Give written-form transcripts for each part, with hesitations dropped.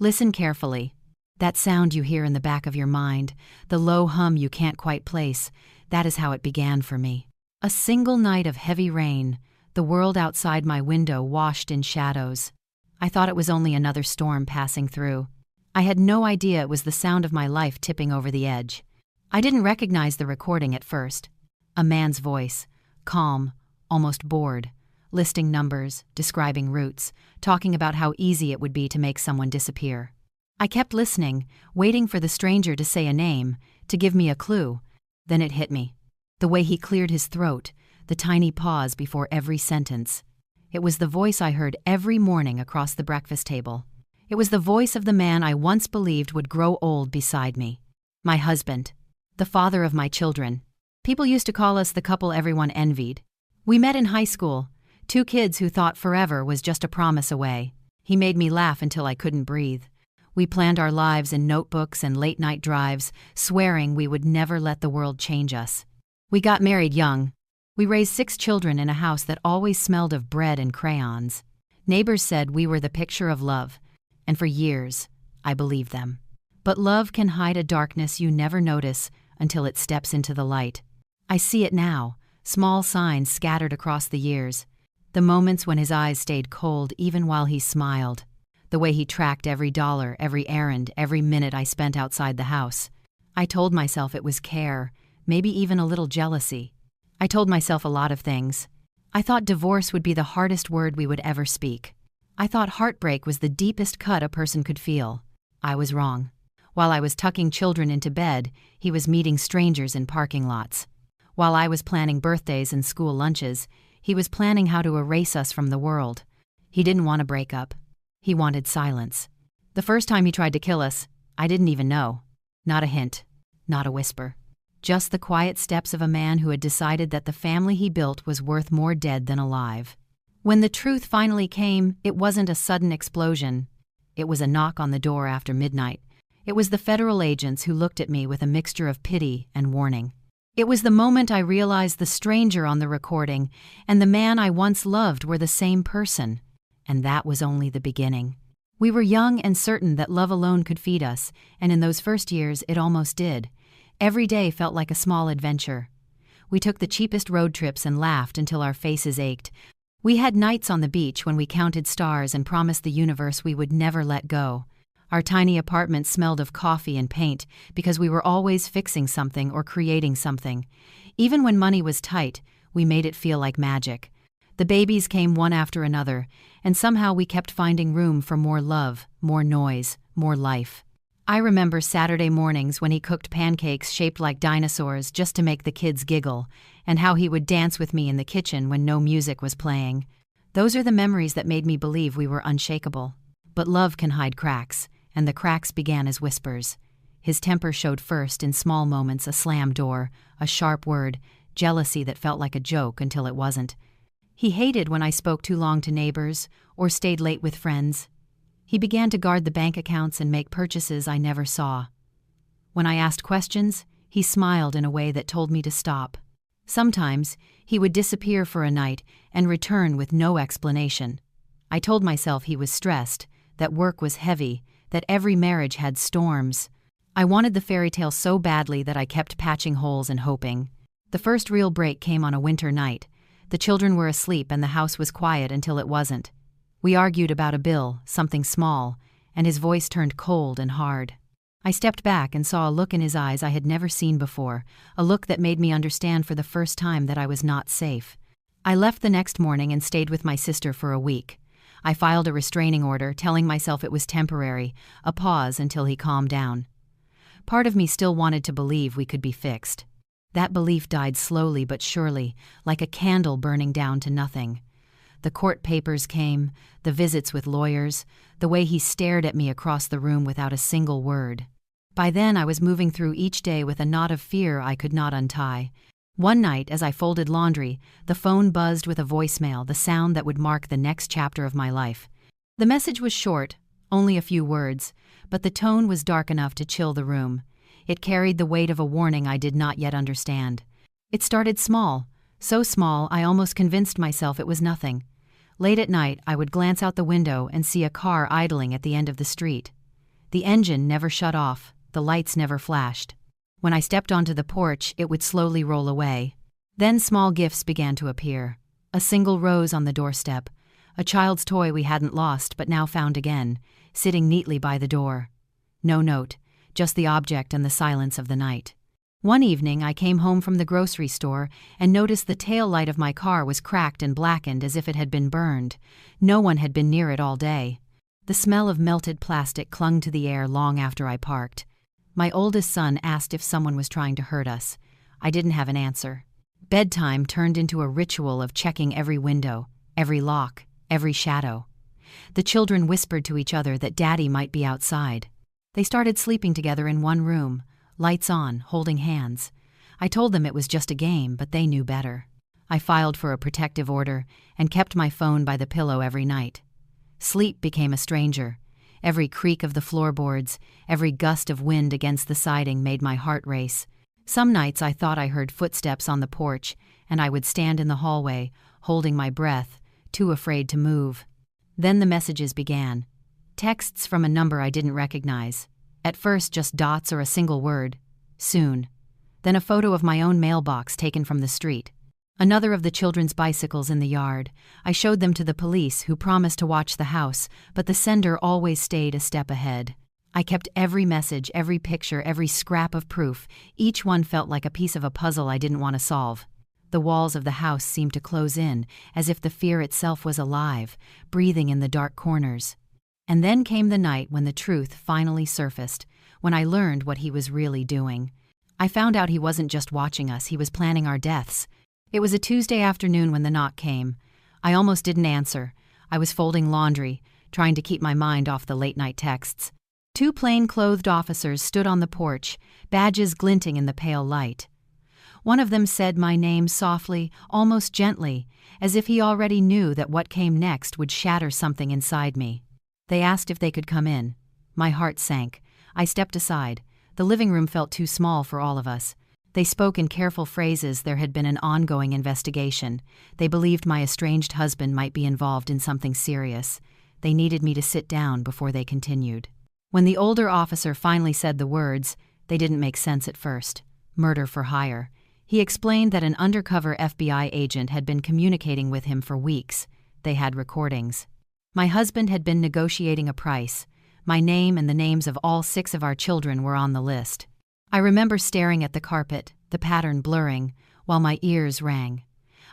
Listen carefully. That sound you hear in the back of your mind, the low hum you can't quite place, that is how it began for me. A single night of heavy rain, the world outside my window washed in shadows. I thought it was only another storm passing through. I had no idea it was the sound of my life tipping over the edge. I didn't recognize the recording at first. A man's voice, calm, almost bored, listing numbers, describing routes, talking about how easy it would be to make someone disappear. I kept listening, waiting for the stranger to say a name, to give me a clue. Then it hit me. The way he cleared his throat, the tiny pause before every sentence. It was the voice I heard every morning across the breakfast table. It was the voice of the man I once believed would grow old beside me. My husband. The father of my children. People used to call us the couple everyone envied. We met in high school, two kids who thought forever was just a promise away. He made me laugh until I couldn't breathe. We planned our lives in notebooks and late-night drives, swearing we would never let the world change us. We got married young. We raised 6 children in a house that always smelled of bread and crayons. Neighbors said we were the picture of love, and for years, I believed them. But love can hide a darkness you never notice until it steps into the light. I see it now, small signs scattered across the years. The moments when his eyes stayed cold even while he smiled. The way he tracked every dollar, every errand, every minute I spent outside the house. I told myself it was care, maybe even a little jealousy. I told myself a lot of things. I thought divorce would be the hardest word we would ever speak. I thought heartbreak was the deepest cut a person could feel. I was wrong. While I was tucking children into bed, he was meeting strangers in parking lots. While I was planning birthdays and school lunches, he was planning how to erase us from the world. He didn't want to break up. He wanted silence. The first time he tried to kill us, I didn't even know. Not a hint. Not a whisper. Just the quiet steps of a man who had decided that the family he built was worth more dead than alive. When the truth finally came, it wasn't a sudden explosion. It was a knock on the door after midnight. It was the federal agents who looked at me with a mixture of pity and warning. It was the moment I realized the stranger on the recording and the man I once loved were the same person. And that was only the beginning. We were young and certain that love alone could feed us, and in those first years it almost did. Every day felt like a small adventure. We took the cheapest road trips and laughed until our faces ached. We had nights on the beach when we counted stars and promised the universe we would never let go. Our tiny apartment smelled of coffee and paint because we were always fixing something or creating something. Even when money was tight, we made it feel like magic. The babies came one after another, and somehow we kept finding room for more love, more noise, more life. I remember Saturday mornings when he cooked pancakes shaped like dinosaurs just to make the kids giggle, and how he would dance with me in the kitchen when no music was playing. Those are the memories that made me believe we were unshakable. But love can hide cracks, and the cracks began as whispers. His temper showed first in small moments: a slammed door, a sharp word, jealousy that felt like a joke until it wasn't. He hated when I spoke too long to neighbors or stayed late with friends. He began to guard the bank accounts and make purchases I never saw. When I asked questions, he smiled in a way that told me to stop. Sometimes, he would disappear for a night and return with no explanation. I told myself he was stressed, that work was heavy, that every marriage had storms. I wanted the fairy tale so badly that I kept patching holes and hoping. The first real break came on a winter night. The children were asleep and the house was quiet until it wasn't. We argued about a bill, something small, and his voice turned cold and hard. I stepped back and saw a look in his eyes I had never seen before, a look that made me understand for the first time that I was not safe. I left the next morning and stayed with my sister for a week. I filed a restraining order, telling myself it was temporary, a pause until he calmed down. Part of me still wanted to believe we could be fixed. That belief died slowly but surely, like a candle burning down to nothing. The court papers came, the visits with lawyers, the way he stared at me across the room without a single word. By then I was moving through each day with a knot of fear I could not untie. One night, as I folded laundry, the phone buzzed with a voicemail, the sound that would mark the next chapter of my life. The message was short, only a few words, but the tone was dark enough to chill the room. It carried the weight of a warning I did not yet understand. It started small, so small I almost convinced myself it was nothing. Late at night, I would glance out the window and see a car idling at the end of the street. The engine never shut off, the lights never flashed. When I stepped onto the porch, it would slowly roll away. Then small gifts began to appear. A single rose on the doorstep, a child's toy we hadn't lost but now found again, sitting neatly by the door. No note, just the object and the silence of the night. One evening I came home from the grocery store and noticed the tail light of my car was cracked and blackened as if it had been burned. No one had been near it all day. The smell of melted plastic clung to the air long after I parked. My oldest son asked if someone was trying to hurt us. I didn't have an answer. Bedtime turned into a ritual of checking every window, every lock, every shadow. The children whispered to each other that Daddy might be outside. They started sleeping together in one room, lights on, holding hands. I told them it was just a game, but they knew better. I filed for a protective order and kept my phone by the pillow every night. Sleep became a stranger. Every creak of the floorboards, every gust of wind against the siding made my heart race. Some nights I thought I heard footsteps on the porch, and I would stand in the hallway, holding my breath, too afraid to move. Then the messages began. Texts from a number I didn't recognize. At first just dots or a single word. Soon. Then a photo of my own mailbox taken from the street. Another of the children's bicycles in the yard. I showed them to the police, who promised to watch the house, but the sender always stayed a step ahead. I kept every message, every picture, every scrap of proof. Each one felt like a piece of a puzzle I didn't want to solve. The walls of the house seemed to close in, as if the fear itself was alive, breathing in the dark corners. And then came the night when the truth finally surfaced, when I learned what he was really doing. I found out he wasn't just watching us, he was planning our deaths. It was a Tuesday afternoon when the knock came. I almost didn't answer. I was folding laundry, trying to keep my mind off the late-night texts. Two plain-clothed officers stood on the porch, badges glinting in the pale light. One of them said my name softly, almost gently, as if he already knew that what came next would shatter something inside me. They asked if they could come in. My heart sank. I stepped aside. The living room felt too small for all of us. They spoke in careful phrases. There had been an ongoing investigation. They believed my estranged husband might be involved in something serious. They needed me to sit down before they continued. When the older officer finally said the words, they didn't make sense at first. Murder for hire. He explained that an undercover FBI agent had been communicating with him for weeks. They had recordings. My husband had been negotiating a price. My name and the names of all 6 of our children were on the list. I remember staring at the carpet, the pattern blurring, while my ears rang.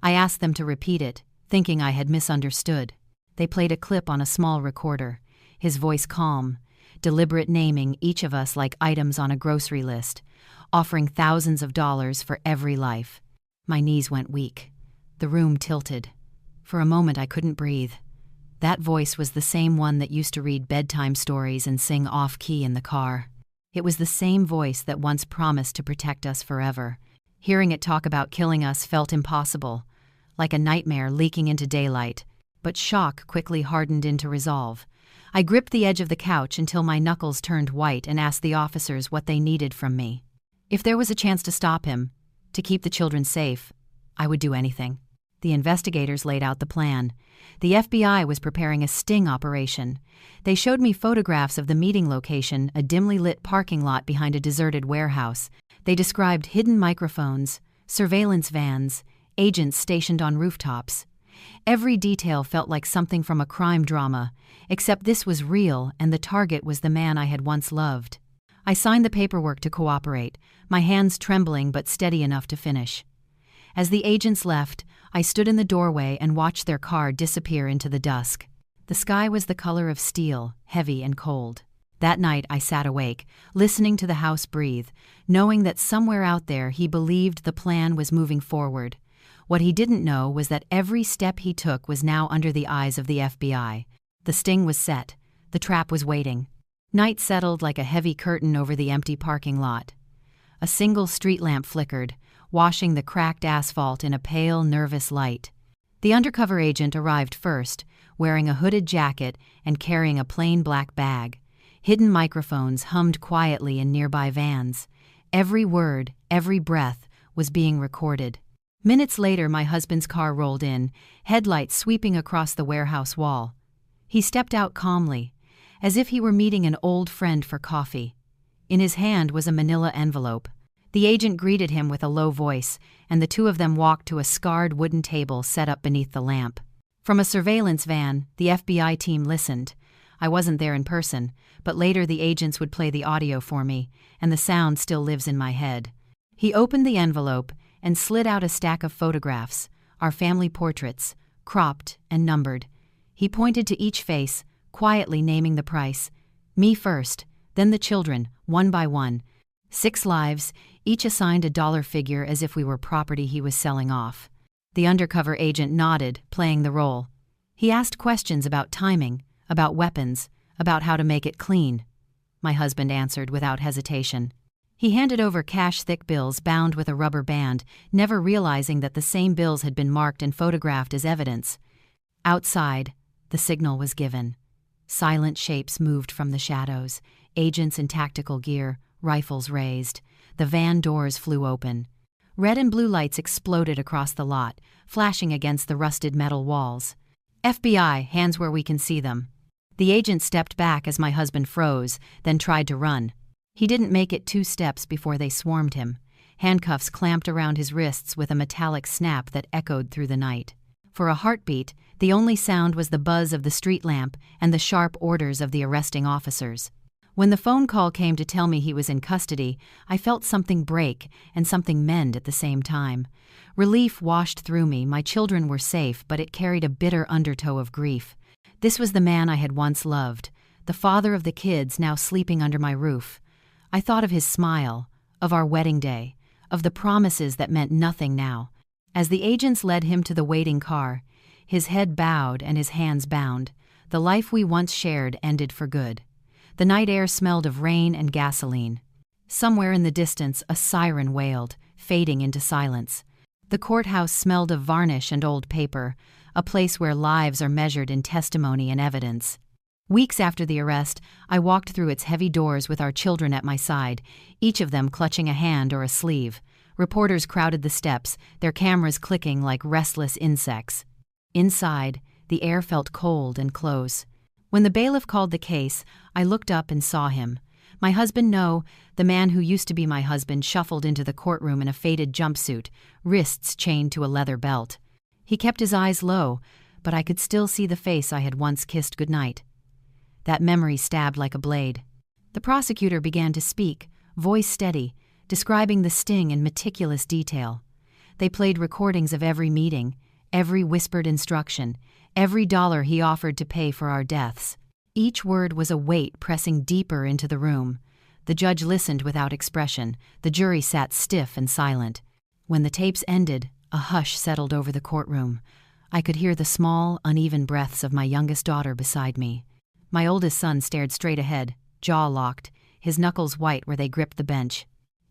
I asked them to repeat it, thinking I had misunderstood. They played a clip on a small recorder, his voice calm, deliberate, naming each of us like items on a grocery list, offering thousands of dollars for every life. My knees went weak. The room tilted. For a moment I couldn't breathe. That voice was the same one that used to read bedtime stories and sing off-key in the car. It was the same voice that once promised to protect us forever. Hearing it talk about killing us felt impossible, like a nightmare leaking into daylight, but shock quickly hardened into resolve. I gripped the edge of the couch until my knuckles turned white and asked the officers what they needed from me. If there was a chance to stop him, to keep the children safe, I would do anything. The investigators laid out the plan. The FBI was preparing a sting operation. They showed me photographs of the meeting location, a dimly lit parking lot behind a deserted warehouse. They described hidden microphones, surveillance vans, agents stationed on rooftops. Every detail felt like something from a crime drama, except this was real and the target was the man I had once loved. I signed the paperwork to cooperate, my hands trembling but steady enough to finish. As the agents left, I stood in the doorway and watched their car disappear into the dusk. The sky was the color of steel, heavy and cold. That night I sat awake, listening to the house breathe, knowing that somewhere out there he believed the plan was moving forward. What he didn't know was that every step he took was now under the eyes of the FBI. The sting was set. The trap was waiting. Night settled like a heavy curtain over the empty parking lot. A single street lamp flickered, washing the cracked asphalt in a pale, nervous light. The undercover agent arrived first, wearing a hooded jacket and carrying a plain black bag. Hidden microphones hummed quietly in nearby vans. Every word, every breath was being recorded. Minutes later, my husband's car rolled in, headlights sweeping across the warehouse wall. He stepped out calmly. as if he were meeting an old friend for coffee. In his hand was a manila envelope. The agent greeted him with a low voice, and the two of them walked to a scarred wooden table set up beneath the lamp. From a surveillance van, the FBI team listened. I wasn't there in person, but later the agents would play the audio for me, and the sound still lives in my head. He opened the envelope and slid out a stack of photographs, our family portraits, cropped and numbered. He pointed to each face, quietly naming the price. Me first, then the children, one by one. 6 lives, each assigned a dollar figure as if we were property he was selling off. The undercover agent nodded, playing the role. He asked questions about timing, about weapons, about how to make it clean. My husband answered without hesitation. He handed over cash-thick bills bound with a rubber band, never realizing that the same bills had been marked and photographed as evidence. Outside, the signal was given. Silent shapes moved from the shadows, agents in tactical gear, rifles raised. The van doors flew open. Red and blue lights exploded across the lot, flashing against the rusted metal walls. FBI, hands where we can see them. The agent stepped back as my husband froze, then tried to run. He didn't make it 2 steps before they swarmed him. Handcuffs clamped around his wrists with a metallic snap that echoed through the night. For a heartbeat, the only sound was the buzz of the street lamp and the sharp orders of the arresting officers. When the phone call came to tell me he was in custody, I felt something break and something mend at the same time. Relief washed through me. My children were safe, but it carried a bitter undertow of grief. This was the man I had once loved, the father of the kids now sleeping under my roof. I thought of his smile, of our wedding day, of the promises that meant nothing now. As the agents led him to the waiting car, his head bowed and his hands bound, the life we once shared ended for good. The night air smelled of rain and gasoline. Somewhere in the distance, a siren wailed, fading into silence. The courthouse smelled of varnish and old paper, a place where lives are measured in testimony and evidence. Weeks after the arrest, I walked through its heavy doors with our children at my side, each of them clutching a hand or a sleeve. Reporters crowded the steps, their cameras clicking like restless insects. Inside, the air felt cold and close. When the bailiff called the case, I looked up and saw him. My husband, no, the man who used to be my husband, shuffled into the courtroom in a faded jumpsuit, wrists chained to a leather belt. He kept his eyes low, but I could still see the face I had once kissed goodnight. That memory stabbed like a blade. The prosecutor began to speak, voice steady, describing the sting in meticulous detail. They played recordings of every meeting, every whispered instruction, every dollar he offered to pay for our deaths. Each word was a weight pressing deeper into the room. The judge listened without expression. The jury sat stiff and silent. When the tapes ended, a hush settled over the courtroom. I could hear the small, uneven breaths of my youngest daughter beside me. My oldest son stared straight ahead, jaw locked, his knuckles white where they gripped the bench.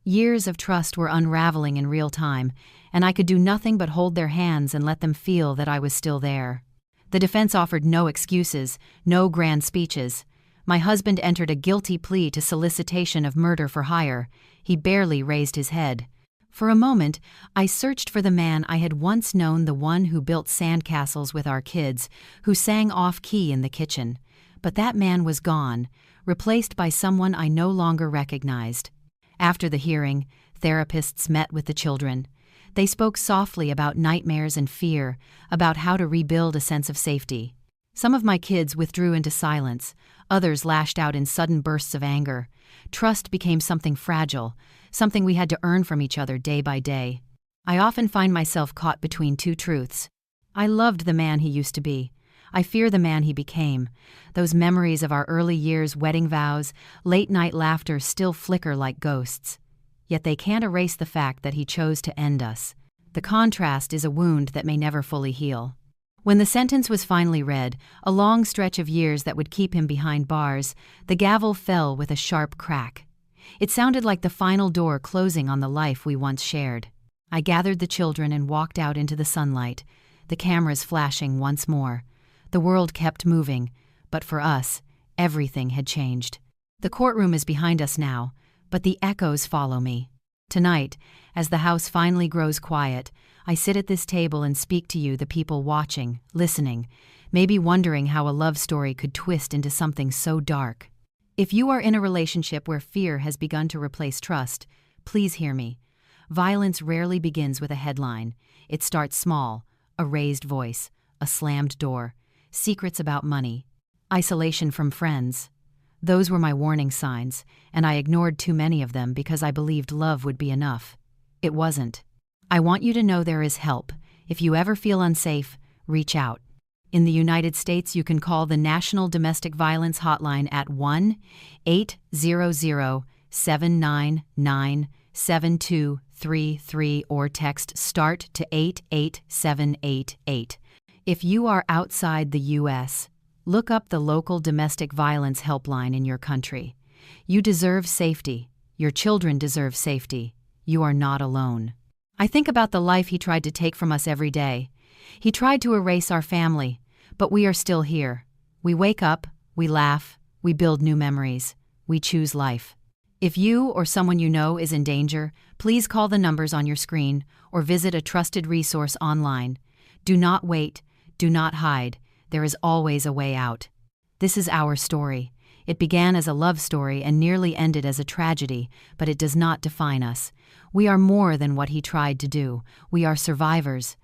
Years of trust were unraveling in real time, and I could do nothing but hold their hands and let them feel that I was still there. The defense offered no excuses, no grand speeches. My husband entered a guilty plea to solicitation of murder for hire. He barely raised his head. For a moment, I searched for the man I had once known, the one who built sandcastles with our kids, who sang off-key in the kitchen. But that man was gone, replaced by someone I no longer recognized. After the hearing, therapists met with the children. They spoke softly about nightmares and fear, about how to rebuild a sense of safety. Some of my kids withdrew into silence, others lashed out in sudden bursts of anger. Trust became something fragile, something we had to earn from each other day by day. I often find myself caught between 2 truths. I loved the man he used to be. I fear the man he became. Those memories of our early years' wedding vows, late-night laughter still flicker like ghosts. Yet they can't erase the fact that he chose to end us. The contrast is a wound that may never fully heal. When the sentence was finally read, a long stretch of years that would keep him behind bars, the gavel fell with a sharp crack. It sounded like the final door closing on the life we once shared. I gathered the children and walked out into the sunlight, the cameras flashing once more. The world kept moving, but for us, everything had changed. The courtroom is behind us now, but the echoes follow me. Tonight, as the house finally grows quiet, I sit at this table and speak to you, the people watching, listening, maybe wondering how a love story could twist into something so dark. If you are in a relationship where fear has begun to replace trust, please hear me. Violence rarely begins with a headline. It starts small: a raised voice, a slammed door, secrets about money, isolation from friends. Those were my warning signs, and I ignored too many of them because I believed love would be enough. It wasn't. I want you to know there is help. If you ever feel unsafe, reach out. In the United States, you can call the National Domestic Violence Hotline at 1-800-799-7233 or text START to 88788. If you are outside the U.S., look up the local domestic violence helpline in your country. You deserve safety. Your children deserve safety. You are not alone. I think about the life he tried to take from us every day. He tried to erase our family, but we are still here. We wake up, we laugh, we build new memories. We choose life. If you or someone you know is in danger, please call the numbers on your screen or visit a trusted resource online. Do not wait. Do not hide. There is always a way out. This is our story. It began as a love story and nearly ended as a tragedy, but it does not define us. We are more than what he tried to do. We are survivors,